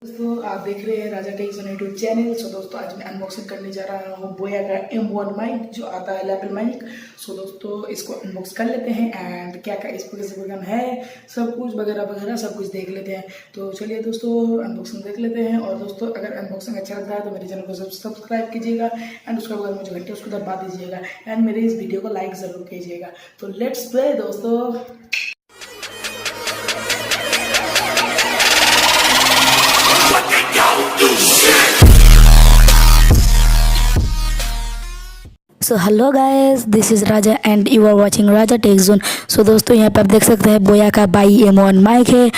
दोस्तों आप देख रहे हैं राजा टेक्स ऑन यूट्यूब चैनल। सो दोस्तों आज मैं अनबॉक्सिंग करने जा रहा हूँ बोया का M1 माइक जो आता है लेवल माइक। सो दोस्तों इसको अनबॉक्स कर लेते हैं एंड क्या क्या स्पेसिफिकेशन है सब कुछ वगैरह वगैरह सब कुछ देख लेते हैं। तो चलिए दोस्तों अनबॉक्सिंग देख लेते हैं। और दोस्तों अगर अनबॉक्सिंग अच्छा लगता है तो मेरे चैनल को सब्सक्राइब कीजिएगा एंड उसके बाद मुझे घंटे उसको दबा दीजिएगा एंड मेरे इस वीडियो को लाइक ज़रूर कीजिएगा। तो लेट्स प्ले दोस्तों। So hello guys, this is Raja and you are watching Raja tech zone. So दोस्तों यहाँ पे आप देख सकते हैं बोया का बाई M1 माइक है।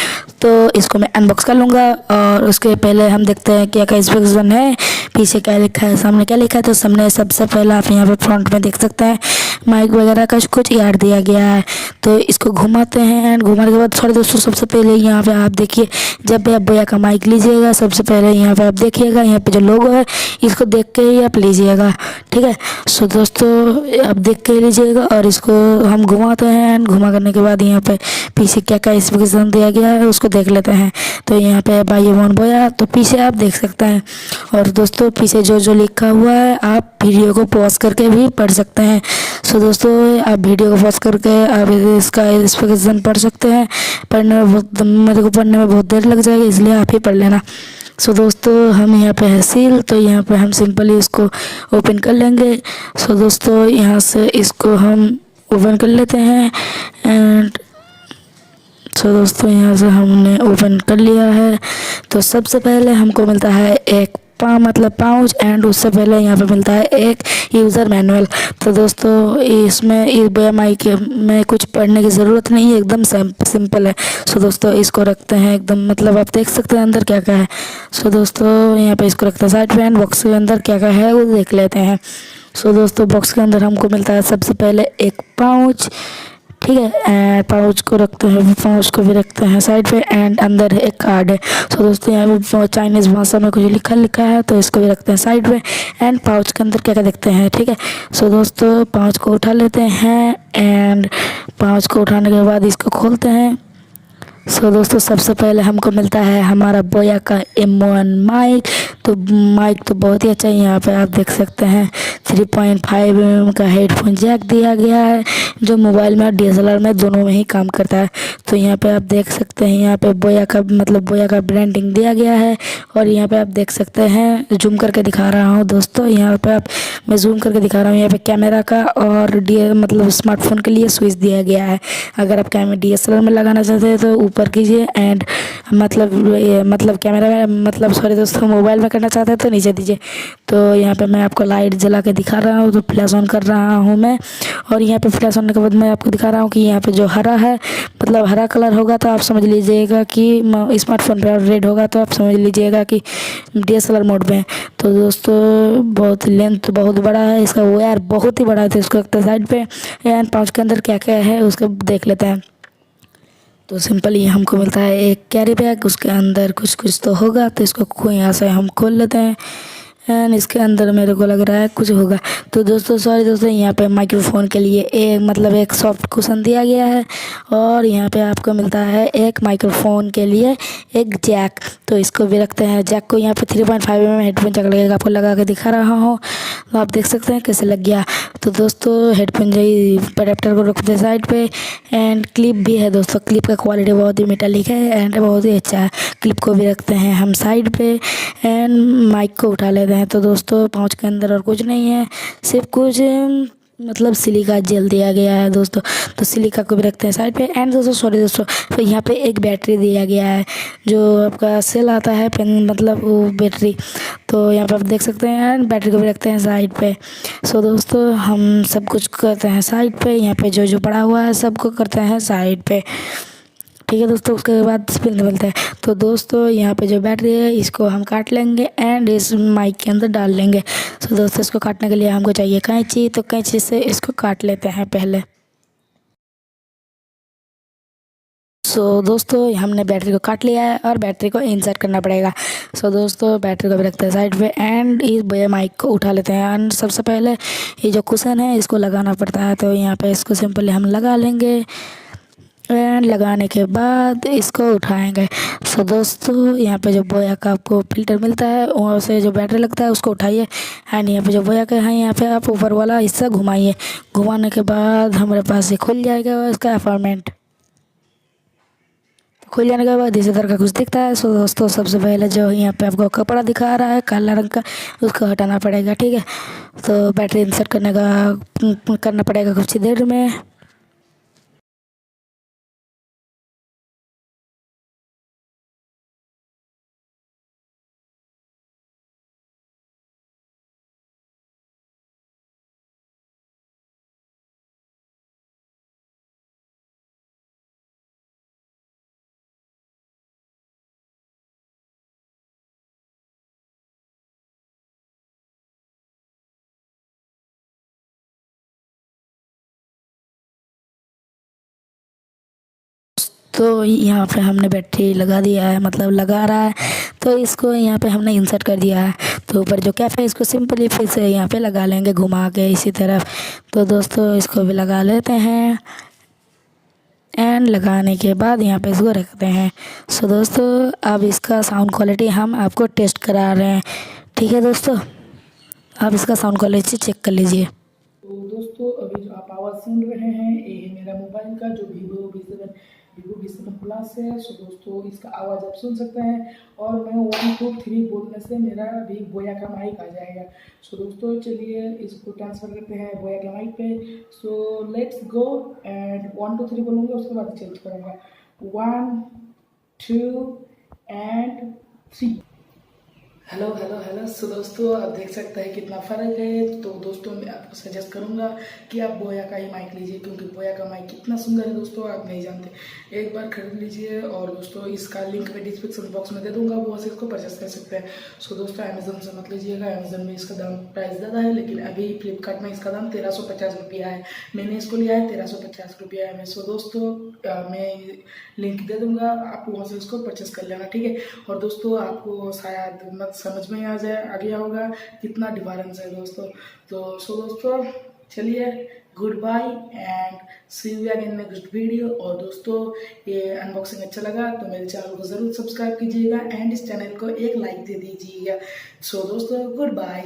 तो इसको मैं अनबॉक्स कर लूँगा और उसके पहले हम देखते हैं क्या क्या स्पेसिफिकेशन है, पीछे क्या लिखा है, सामने क्या लिखा है। तो सामने सबसे पहले आप यहाँ पे फ्रंट में देख सकते हैं माइक वगैरह का कुछ याद दिया गया है। तो इसको घुमाते हैं एंड घुमाने के बाद सॉरी दोस्तों सबसे पहले यहाँ पे आप देखिए, जब भी आप बोया का माइक लीजिएगा सबसे पहले यहाँ पे आप देखिएगा, यहाँ पे जो लोगो है इसको देख के ही आप लीजिएगा, ठीक है। सो दोस्तों आप देख के लीजिएगा और इसको हम घुमाते हैं एंड घुमा करने के बाद यहाँ पे पीछे क्या क्या स्पेसिफिकेशन दिया गया है उसको देख लेते हैं। तो यहाँ पे बाई M1 बोया तो पीछे आप देख सकते हैं। और दोस्तों पीछे जो जो लिखा हुआ है आप वीडियो को पॉज करके भी पढ़ सकते हैं। सो दोस्तों आप वीडियो को पॉज करके आप इसका स्पेसिफिकेशन पढ़ सकते हैं। पढ़ने में बहुत मेरे को पढ़ने में बहुत देर लग जाएगी, इसलिए आप ही पढ़ लेना। सो दोस्तों हम यहाँ पे है सील, तो यहाँ पे हम सिंपली इसको ओपन कर लेंगे। सो दोस्तों यहाँ से इसको हम ओपन कर लेते हैं एंड सो दोस्तों यहाँ से हमने ओपन कर लिया है। तो सबसे पहले हमको मिलता है एक पाउच एंड उससे पहले यहाँ पे मिलता है एक यूज़र मैनुअल। तो दोस्तों इसमें इस बोया माइक में कुछ पढ़ने की ज़रूरत नहीं है, एकदम सिंपल है। सो दोस्तों इसको रखते हैं एकदम, मतलब आप देख सकते हैं अंदर क्या क्या है। सो दोस्तों यहाँ पे इसको रखते हैं साइड पे एंड बॉक्स के अंदर क्या क्या है वो देख लेते हैं। सो दोस्तों बॉक्स के अंदर हमको मिलता है सबसे पहले एक पाउच, ठीक है। पाउच को रखते हैं, पाउच को भी रखते हैं साइड पे एंड अंदर एक कार्ड है। सो दोस्तों यहाँ पे चाइनीज़ भाषा में कुछ लिखा है तो इसको भी रखते हैं साइड पे एंड पाउच के अंदर क्या क्या देखते हैं, ठीक है। सो दोस्तों पाउच को उठा लेते हैं एंड पाउच को उठाने के बाद इसको खोलते हैं। सो दोस्तों सबसे पहले हमको मिलता है हमारा बोया का M1 माइक। तो माइक तो बहुत ही अच्छा है, यहाँ पे आप देख सकते हैं 3.5 mm का हेडफोन जैक दिया गया है जो मोबाइल में और DSLR में दोनों में ही काम करता है। तो यहाँ पे आप देख सकते हैं यहाँ पे बोया का ब्रांडिंग दिया गया है। और यहाँ पे आप देख सकते हैं, जूम करके दिखा रहा हूँ दोस्तों, यहाँ पे मैं जूम करके दिखा रहा हूँ, यहाँ पे कैमरा का और स्मार्टफोन के लिए स्विच दिया गया है। अगर आप DSLR में लगाना चाहते हैं तो ऊपर कीजिए एंड कैमरा में सॉरी दोस्तों मोबाइल में करना चाहते हैं तो नीचे दीजिए। तो यहाँ पे मैं आपको लाइट जला के दिखा रहा हूँ, तो फ्लैश ऑन कर रहा हूँ मैं। और यहाँ पे फ्लैश ऑन के बाद मैं आपको दिखा रहा हूँ कि यहाँ पे जो हरा है हरा कलर होगा तो आप समझ लीजिएगा कि स्मार्टफोन पे, और रेड होगा तो आप समझ लीजिएगा कि DSLR मोड में। तो दोस्तों बहुत लेंथ बहुत बड़ा है, इसका वायर बहुत ही बड़ा है। तो इसको रखते हैं साइड पे एंड पाउच के अंदर क्या क्या है उसको देख लेते हैं। तो सिंपली हमको मिलता है एक कैरी बैग, उसके अंदर कुछ तो होगा। तो इसको यहाँ से हम खोल लेते हैं एंड इसके अंदर मेरे को लग रहा है कुछ होगा। तो दोस्तों सॉरी दोस्तों यहाँ पे माइक्रोफोन के लिए एक सॉफ्ट कुशन दिया गया है। और यहाँ पे आपको मिलता है एक माइक्रोफोन के लिए एक जैक। तो इसको भी रखते हैं, जैक को यहाँ पे 3.5 mm हेडफोन जैक लगेगा, आपको लगा के दिखा रहा हूँ तो आप देख सकते हैं कैसे लग गया। तो दोस्तों हेडफोन जो अडेप्टर को रखते हैं साइड पे एंड क्लिप भी है दोस्तों, क्लिप का क्वालिटी बहुत ही मेटालिक है एंड बहुत ही अच्छा है। क्लिप को भी रखते हैं हम साइड पे एंड माइक को उठा लेते हैं। तो दोस्तों पाउच के अंदर और कुछ नहीं है, सिर्फ कुछ सिलिका जेल दिया गया है दोस्तों। तो सिलिका को भी रखते हैं साइड पे एंड दोस्तों सॉरी दोस्तों तो यहाँ पे एक बैटरी दिया गया है जो आपका सेल आता है पेन वो बैटरी। तो यहाँ पे आप देख सकते हैं एंड बैटरी को भी रखते हैं साइड पे। सो दोस्तों हम सब कुछ करते हैं साइड पे, यहाँ पे जो जो पड़ा हुआ है सबको करते हैं साइड पे, ठीक है दोस्तों। उसके बाद स्पिन मिलता है। तो दोस्तों यहाँ पे जो बैटरी है इसको हम काट लेंगे एंड इस माइक के अंदर डाल लेंगे। तो दोस्तों इसको काटने के लिए हमको चाहिए कैंची, तो कैंची से इसको काट लेते हैं पहले। सो दोस्तों हमने बैटरी को काट लिया है और बैटरी को इंसर्ट करना पड़ेगा। सो दोस्तों बैटरी को भी रखते हैं साइड पे एंड इस बोया माइक को उठा लेते हैं। एंड सबसे पहले ये जो कुशन है इसको लगाना पड़ता है, तो यहाँ पे इसको सिंपली हम लगा लेंगे एंड लगाने के बाद इसको उठाएंगे। सो दोस्तों यहाँ पे जो बोया का आपको फ़िल्टर मिलता है वहाँ से जो बैटरी लगता है उसको उठाइए। एंड यहाँ पे जो बोया का है यहाँ पे आप ऊपर वाला हिस्सा घुमाइए। घुमाने के बाद हमारे पास ये खुल जाएगा इसका अपार्टमेंट। खुल जाने के बाद इसी तरह का कुछ दिखता है। सो दोस्तों सबसे पहले जो यहाँ पे आपको कपड़ा दिखा रहा है काला रंग का उसको हटाना पड़ेगा, ठीक है। तो बैटरी इंसर्ट करना पड़ेगा कुछ ही देर में। तो यहाँ पे हमने बैटरी लगा दिया है, मतलब लगा रहा है। तो इसको यहाँ पे हमने इंसर्ट कर दिया है। तो ऊपर जो कैप है इसको सिंपली फिर से यहाँ पे लगा लेंगे घुमा के इसी तरफ। तो दोस्तों इसको भी लगा लेते हैं। एंड लगाने के बाद यहाँ पे इसको रखते हैं। सो दोस्तों अब इसका साउंड क्वालिटी हम आपको टेस्ट करा रहे हैं, ठीक है दोस्तों। आप इसका साउंड क्वालिटी चेक कर लीजिए। तो दोस्तों अभी जो आप आवाज़ सुन रहे हैं ये है मेरा मोबाइल का जो वीवो V7 प्लस है। सो दोस्तों इसका आवाज़ आप सुन सकते हैं और मैं 1 2 3 बोलने से मेरा भी बोया का माइक आ जाएगा। सो दोस्तों चलिए इसको ट्रांसफ़र करते हैं बोया के माइक पे। सो लेट्स गो एंड 1 2 3 बोलूँगा उसके बाद चेंज करूँगा 1 2 and 3। Hello hello hello. So दोस्तों आप देख सकते हैं कितना फ़र्क है। तो दोस्तों मैं आपको सजेस्ट करूंगा कि आप बोया का ही माइक लीजिए क्योंकि बोया का माइक कितना सुंदर है दोस्तों आप नहीं जानते। एक बार खरीद लीजिए और दोस्तों इसका लिंक मैं डिस्क्रिप्शन बॉक्स में दे दूंगा, वो से इसको परचेस कर सकते हैं। सो दोस्तों अमेजोन से मत लीजिएगा, अमेजोन में इसका दाम प्राइस ज़्यादा है, लेकिन अभी फ्लिपकार्ट में इसका दाम 1350 रुपया है। मैंने इसको लिया है 1350 रुपया में। सो दोस्तों मैं लिंक दे दूंगा, आप वहाँ से इसको परचेस कर लेना, ठीक है। और दोस्तों आपको शायद मत समझ में आ गया होगा कितना डिफरेंस है दोस्तों। तो सो दोस्तों चलिए good bye and see you again next video. और दोस्तों ये अनबॉक्सिंग अच्छा लगा तो मेरे चैनल को ज़रूर सब्सक्राइब कीजिएगा एंड इस चैनल को एक लाइक दे दीजिएगा। सो दोस्तों गुड बाय।